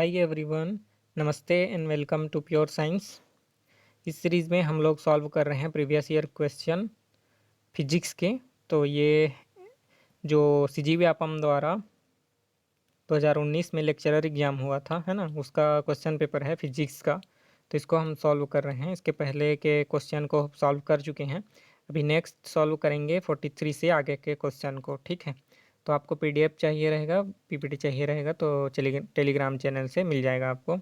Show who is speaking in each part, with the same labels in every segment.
Speaker 1: हाय everyone, नमस्ते and welcome to pure science. इस series में हम लोग सॉल्व कर रहे हैं प्रीवियस ईयर क्वेश्चन फिजिक्स के। तो ये जो सीजी व्यापम द्वारा 2019 में लेक्चरर एग्ज़ाम हुआ था, है ना, उसका क्वेश्चन पेपर है फिजिक्स का। तो इसको हम सॉल्व कर रहे हैं। इसके पहले के क्वेश्चन को सॉल्व कर चुके हैं। अभी नेक्स्ट सॉल्व करेंगे 43 से आगे के क्वेश्चन को। ठीक है, तो आपको पीडीएफ चाहिए रहेगा, पीपीटी चाहिए रहेगा तो चलिए टेलीग्राम चैनल से मिल जाएगा आपको।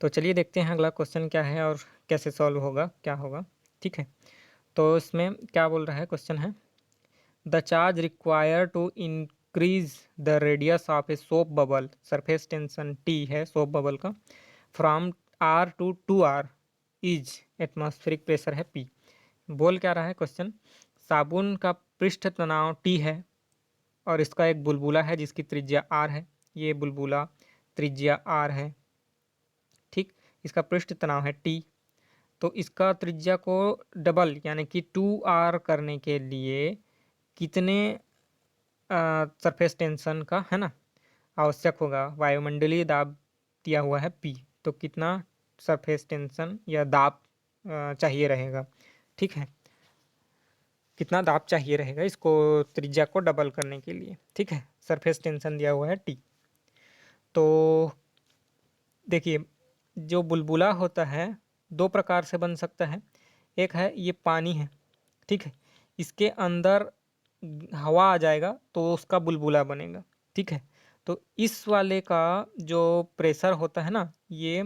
Speaker 1: तो चलिए देखते हैं अगला क्वेश्चन क्या है और कैसे सॉल्व होगा, क्या होगा। ठीक है, तो इसमें क्या बोल रहा है, क्वेश्चन है the charge require to increase the radius of a soap bubble, surface tension T है सोप बबल का, from R to 2R is atmospheric pressure है पी। बोल क्या रहा है क्वेश्चन, साबुन का पृष्ठ तनाव टी है और इसका एक बुलबुला है जिसकी त्रिज्या आर है। ये बुलबुला त्रिज्या आर है, ठीक। इसका पृष्ठ तनाव है टी। तो इसका त्रिज्या को डबल यानी कि 2R करने के लिए कितने सरफेस टेंशन का, है ना, आवश्यक होगा। वायुमंडलीय दाब दिया हुआ है P, तो कितना सरफेस टेंशन या दाब चाहिए रहेगा। ठीक है, कितना दाब चाहिए रहेगा इसको त्रिज्या को डबल करने के लिए। ठीक है, सरफेस टेंशन दिया हुआ है T। तो देखिए, जो बुलबुला होता है दो प्रकार से बन सकता है। एक है ये पानी है, ठीक है, इसके अंदर हवा आ जाएगा तो उसका बुलबुला बनेगा। ठीक है, तो इस वाले का जो प्रेशर होता है ना, ये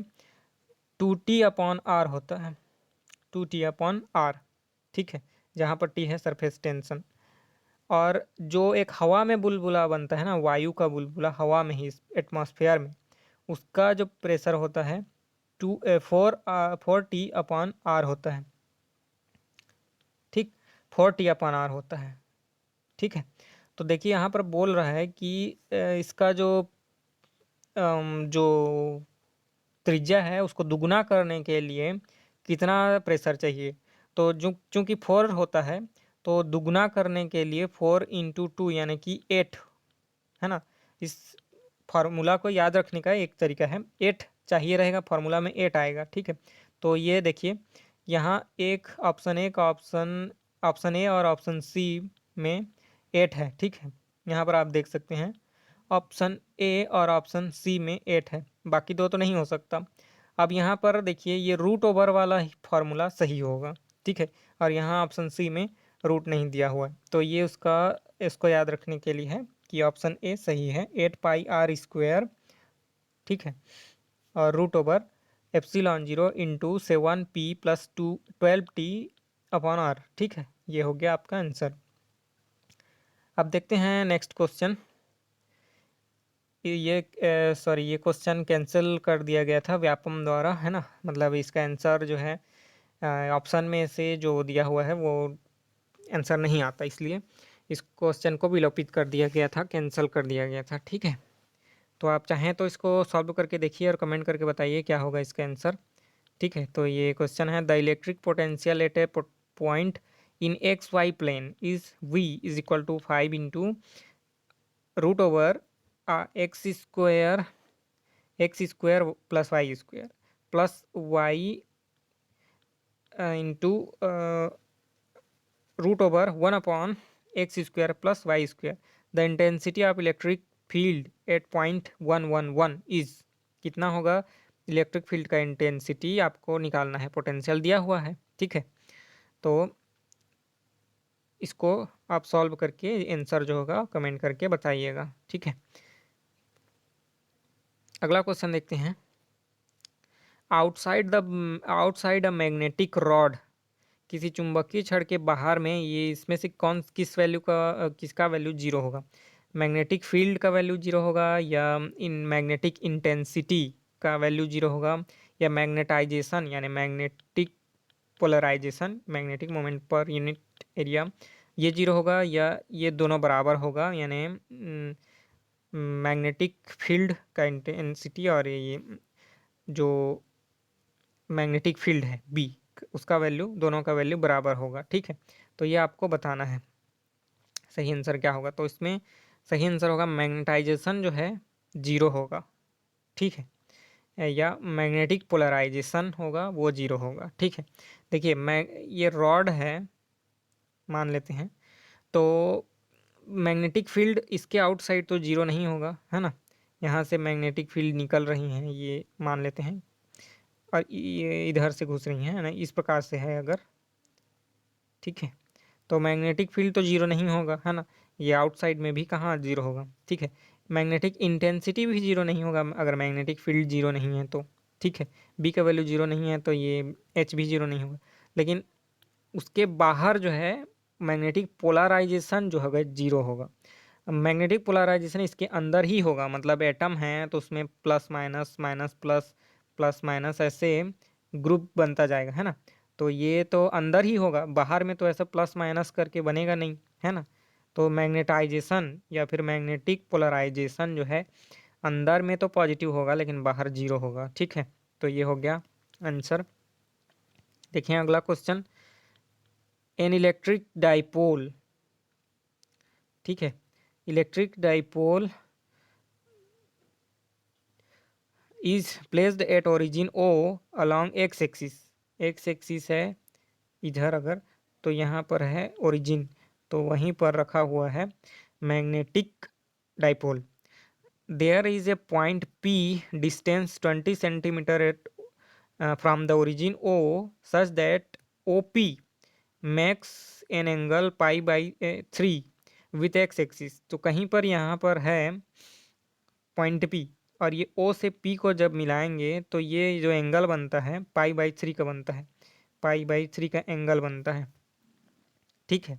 Speaker 1: 2T/R होता है, 2T/R। ठीक है, जहाँ पर T है सरफेस टेंशन। और जो एक हवा में बुलबुला बनता है ना, वायु का बुलबुला हवा में ही एटमॉस्फेयर में, उसका जो प्रेशर होता है 4T/R होता है। ठीक, 4T/R होता है। ठीक है, तो देखिए यहाँ पर बोल रहा है कि इसका जो त्रिज्या है उसको दुगुना करने के लिए कितना प्रेशर चाहिए। तो जो चूंकि 4 होता है तो दुगुना करने के लिए 4 × 2 यानी कि 8, है ना। इस फार्मूला को याद रखने का एक तरीका है, 8 चाहिए रहेगा, फार्मूला में 8 आएगा। ठीक है, तो ये देखिए यहाँ एक ऑप्शन ए का ऑप्शन ए और ऑप्शन सी में 8 है। ठीक है, यहाँ पर आप देख सकते हैं ऑप्शन ए और ऑप्शन सी में 8 है, बाकी दो तो नहीं हो सकता। अब यहाँ पर देखिए ये रूट ओवर वाला ही फार्मूला सही होगा। ठीक है, और यहाँ ऑप्शन सी में रूट नहीं दिया हुआ है, तो ये उसका इसको याद रखने के लिए है कि ऑप्शन ए सही है, 8πr²। ठीक है, और रूट ओवर ε0 × 7p + 12T/R। ठीक है, ये हो गया आपका आंसर। अब देखते हैं नेक्स्ट क्वेश्चन। ये सॉरी, ये क्वेश्चन कैंसिल कर दिया गया था व्यापम द्वारा, है ना, मतलब इसका आंसर जो है ऑप्शन में से जो दिया हुआ है वो आंसर नहीं आता, इसलिए इस क्वेश्चन को विलोपित कर दिया गया था, कैंसिल कर दिया गया था। ठीक है, तो आप चाहें तो इसको सॉल्व करके देखिए और कमेंट करके बताइए क्या होगा इसका आंसर। ठीक है, तो ये क्वेश्चन है the electric potential at a point in XY plane is V = 5 × √/(x²) x² + y² + y into √1/(x² + y²). The intensity of electric field at point 111 is, कितना होगा इलेक्ट्रिक फील्ड का इंटेंसिटी आपको निकालना है, पोटेंशियल दिया हुआ है। ठीक है, तो इसको आप सॉल्व करके आंसर जो होगा कमेंट करके बताइएगा। ठीक है, अगला क्वेश्चन देखते हैं। आउटसाइड अ मैग्नेटिक रॉड, किसी चुंबकीय छड़ के बाहर में, ये इसमें से किस वैल्यू का किसका वैल्यू जीरो होगा। मैग्नेटिक फील्ड का वैल्यू जीरो होगा, या इन मैग्नेटिक इंटेंसिटी का वैल्यू जीरो होगा, या मैग्नेटाइजेशन यानी magnetic polarization, magnetic moment per unit area, ये जीरो होगा, या ये दोनों बराबर होगा, यानी मैग्नेटिक फील्ड का इंटेंसिटी और ये जो मैग्नेटिक फील्ड है बी, उसका वैल्यू, दोनों का वैल्यू बराबर होगा। ठीक है, तो ये आपको बताना है सही आंसर क्या होगा। तो इसमें सही आंसर होगा मैग्नेटाइजेशन जो है जीरो होगा। ठीक है, या मैग्नेटिक पोलराइजेशन होगा वो जीरो होगा। ठीक है, देखिए मैं ये रॉड है मान लेते हैं, तो मैग्नेटिक फील्ड इसके आउटसाइड तो जीरो नहीं होगा, है ना। यहाँ से मैग्नेटिक फील्ड निकल रही हैं ये मान लेते हैं, और ये इधर से घुस रही हैं, है ना, इस प्रकार से है अगर। ठीक है, तो मैग्नेटिक फील्ड तो जीरो नहीं होगा, है ना। ये आउटसाइड में भी कहाँ जीरो होगा। ठीक है, मैग्नेटिक इंटेंसिटी भी जीरो नहीं होगा अगर मैग्नेटिक फील्ड जीरो नहीं है तो। ठीक है, बी का वैल्यू जीरो नहीं है तो ये एच भी जीरो नहीं होगा। लेकिन उसके बाहर जो है मैग्नेटिक पोलराइजेशन जो होगा जीरो होगा। मैग्नेटिक पोलराइजेशन इसके अंदर ही होगा, मतलब एटम है तो उसमें plus minus minus plus plus minus ऐसे ग्रुप बनता जाएगा, है ना। तो ये तो अंदर ही होगा, बाहर में तो ऐसा प्लस माइनस करके बनेगा नहीं, है ना। तो मैग्नेटाइजेशन या फिर मैग्नेटिक पोलराइजेशन जो है अंदर में तो पॉजिटिव होगा लेकिन बाहर जीरो होगा। ठीक है, तो ये हो गया आंसर। देखिए अगला क्वेश्चन, एन इलेक्ट्रिक डाइपोल। ठीक है, electric dipole is placed at origin O along X axis. X axis है इधर अगर, तो यहाँ पर है ओरिजिन, तो वहीं पर रखा हुआ है magnetic dipole. There is a point P distance 20 centimetre at from the origin O such that O P max an angle pi by 3 with X axis. तो कहीं पर यहाँ पर है पॉइंट पी, और ये ओ से पी को जब मिलाएंगे तो ये जो एंगल बनता है पाई बाई 3 का बनता है, पाई बाई 3 का एंगल बनता है। ठीक है,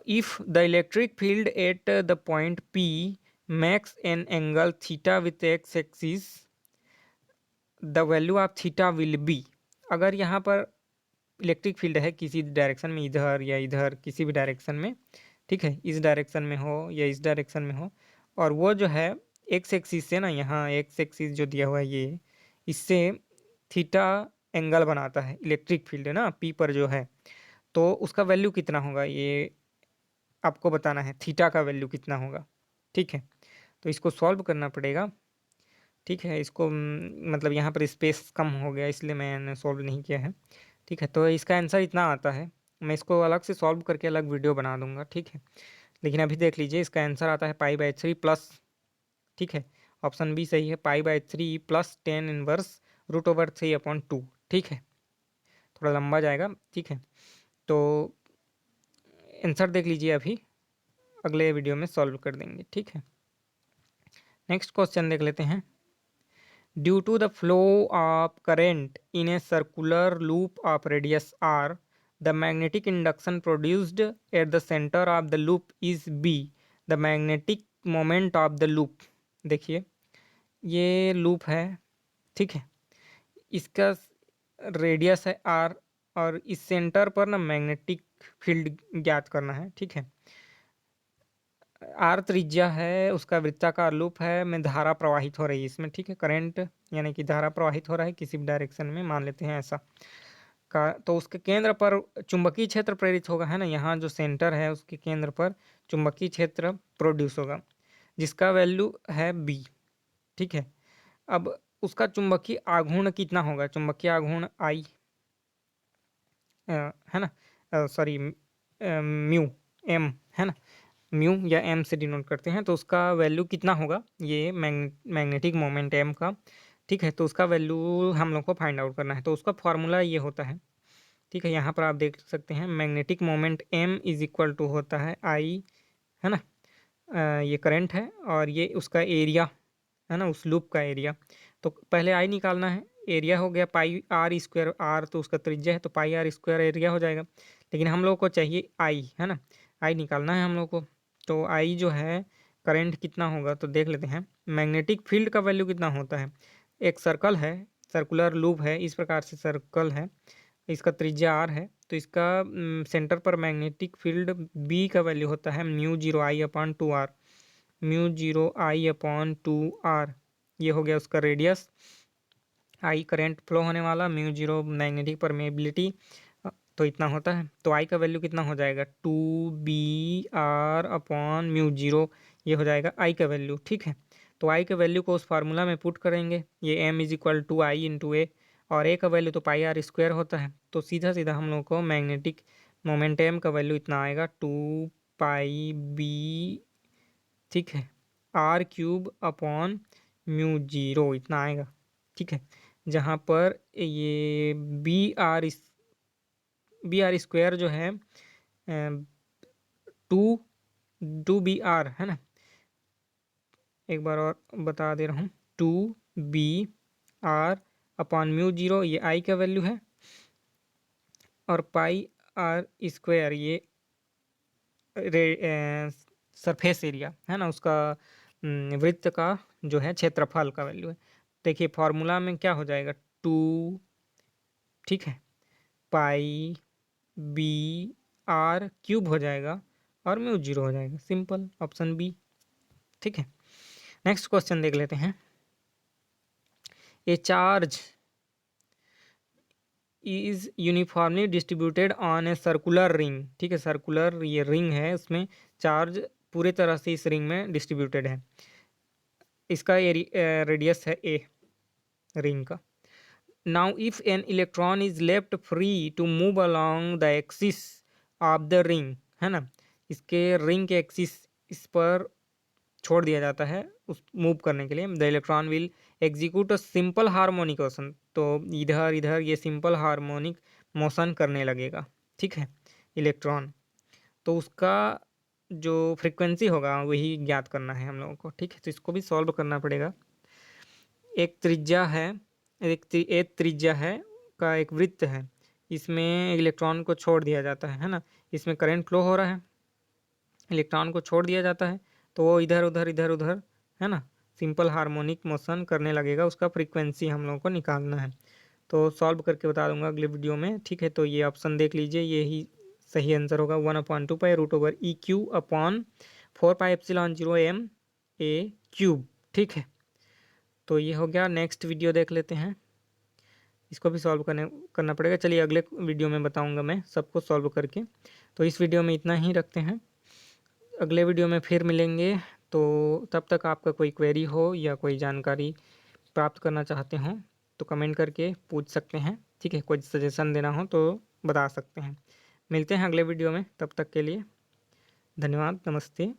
Speaker 1: if the electric field at the point P max an angle theta with X axis, the value of theta will be. अगर यहाँ पर इलेक्ट्रिक फील्ड है किसी डायरेक्शन में, इधर या इधर किसी भी डायरेक्शन में, ठीक है, इस डायरेक्शन में हो या इस डायरेक्शन में हो, और वो जो है एक्स एक्सिस से ना, यहाँ एक्स एक्सिस जो दिया हुआ है ये, इससे थीटा एंगल बनाता है इलेक्ट्रिक फील्ड, है ना, पी पर जो है, तो उसका वैल्यू कितना होगा ये आपको बताना है, थीटा का वैल्यू कितना होगा। ठीक है, तो इसको सॉल्व करना पड़ेगा। ठीक है, इसको मतलब यहाँ पर स्पेस कम हो गया इसलिए मैंने सॉल्व नहीं किया है। ठीक है, तो इसका आंसर इतना आता है, मैं इसको अलग से सॉल्व करके अलग वीडियो बना दूंगा। ठीक है, लेकिन अभी देख लीजिए इसका आंसर आता है पाई बाई 3 प्लस, ठीक है, ऑप्शन बी सही है, pi by 3 plus 10 inverse root over 3/2। ठीक है, थोड़ा लंबा जाएगा। ठीक है, तो आंसर देख लीजिए, अभी अगले वीडियो में सॉल्व कर देंगे। ठीक है, नेक्स्ट क्वेश्चन देख लेते हैं। Due to the flow of current in a circular loop of radius r, the magnetic induction produced at the center of the loop is b, the magnetic moment of the loop। देखिए ये loop है, ठीक है, इसका radius है r, और इस centre पर ना मैग्नेटिक फील्ड ज्ञात करना है। ठीक है, आर त्रिज्या है, उसका वृत्ताकार लूप है, में धारा प्रवाहित हो रही है इसमें। ठीक है, करंट यानी कि धारा प्रवाहित हो रहा है किसी भी डायरेक्शन में, मान लेते हैं ऐसा का, तो उसके केंद्र पर चुंबकीय क्षेत्र प्रेरित होगा, है ना, यहाँ जो सेंटर है उसके केंद्र पर चुंबकीय क्षेत्र प्रोड्यूस होगा जिसका वैल्यू है बी। ठीक है, अब उसका चुंबकीय आघूर्ण कितना होगा, चुंबकीय आघूर्ण आई, है ना, सॉरी म्यू एम, है ना, म्यू या एम से डिनोट करते हैं, तो उसका वैल्यू कितना होगा ये मैग्नेटिक मोमेंट एम का। ठीक है, तो उसका वैल्यू हम लोग को फाइंड आउट करना है, तो उसका फॉर्मूला ये होता है। ठीक है, यहाँ पर आप देख सकते हैं magnetic moment M is equal to होता है आई, है ना, ये करंट है और ये उसका एरिया, है ना, उस लूप का एरिया। तो पहले आई निकालना है, एरिया हो गया पाई आर स्क्वायर, आर तो उसका त्रिज्या है तो पाई आर स्क्वायर एरिया हो जाएगा। लेकिन हम लोग को चाहिए आई, है ना, आई निकालना है हम लोग को। तो आई जो है करंट कितना होगा तो देख लेते हैं, मैग्नेटिक फील्ड का वैल्यू कितना होता है। एक सर्कल है, सर्कुलर लूप है, इस प्रकार से सर्कल है, इसका त्रिज्या आर है, तो इसका सेंटर पर मैग्नेटिक फील्ड बी का वैल्यू होता है mu zero I upon 2 R, mu zero I upon 2 R, ये हो गया उसका रेडियस, आई करंट फ्लो होने वाला, म्यू जीरो मैग्नेटिक परमेबिलिटी, तो इतना होता है। तो आई का वैल्यू कितना हो जाएगा 2 B R upon mu zero, ये हो जाएगा आई का वैल्यू। ठीक है, तो आई के वैल्यू को उस फार्मूला में पुट करेंगे, ये m is equal to I into A, और ए का वैल्यू तो पाई आर स्क्वायर होता है, तो सीधा सीधा हम लोग को मैग्नेटिक मोमेंट m का वैल्यू इतना आएगा 2πb, ठीक है, R cube upon mu zero इतना आएगा, ठीक है। जहाँ पर ये बी आर स्क्वायर जो है टू बी आर है ना, एक बार और बता दे रहा हूँ, 2b r upon mu zero ये आई का वैल्यू है, और पाई आर स्क्वायर ये सरफेस एरिया है ना, उसका वृत्त का जो है क्षेत्रफल का वैल्यू है। देखिए फॉर्मूला में क्या हो जाएगा, 2, ठीक है, पाई बी आर क्यूब हो जाएगा और म्यू जीरो हो जाएगा, सिंपल, ऑप्शन बी, ठीक है। नेक्स्ट क्वेश्चन देख लेते हैं। ए charge is uniformly distributed on a circular ring, ठीक है, सर्कुलर ये रिंग है, उसमें चार्ज पूरे तरह से इस रिंग में डिस्ट्रीब्यूटेड है, इसका रेडियस है ए रिंग का। Now if an electron is left free to move along the axis of the ring, है ना, इसके रिंग के एक्सिस इस पर छोड़ दिया जाता है उस मूव करने के लिए, the electron will execute a simple harmonic motion, तो इधर इधर ये सिंपल हार्मोनिक मोशन करने लगेगा, ठीक है, इलेक्ट्रॉन। तो उसका जो फ्रीक्वेंसी होगा वही ज्ञात करना है हम लोगों को, ठीक है। तो इसको भी सॉल्व करना पड़ेगा। एक त्रिज्या है, एक त्रिज्या है का एक वृत्त है, इसमें इलेक्ट्रॉन को छोड़ दिया जाता है ना, इसमें करंट फ्लो हो रहा है, इलेक्ट्रॉन को छोड़ दिया जाता है, तो वो इधर उधर है ना सिंपल हार्मोनिक मोशन करने लगेगा, उसका फ्रीक्वेंसी हम लोगों को निकालना है। तो सॉल्व करके बता दूंगा अगले वीडियो में, ठीक है। तो ये ऑप्शन देख लीजिए, यही सही आंसर होगा, 1/2π√/EQ/4πε0m/a³ ठीक है। तो ये हो गया। नेक्स्ट वीडियो देख लेते हैं, इसको भी सॉल्व करना पड़ेगा। चलिए अगले वीडियो में बताऊंगा मैं सबको सॉल्व करके। तो इस वीडियो में इतना ही रखते हैं, अगले वीडियो में फिर मिलेंगे। तो तब तक आपका कोई क्वेरी हो या कोई जानकारी प्राप्त करना चाहते हों तो कमेंट करके पूछ सकते हैं, ठीक है। कोई सजेशन देना हो तो बता सकते हैं। मिलते हैं अगले वीडियो में, तब तक के लिए धन्यवाद, नमस्ते।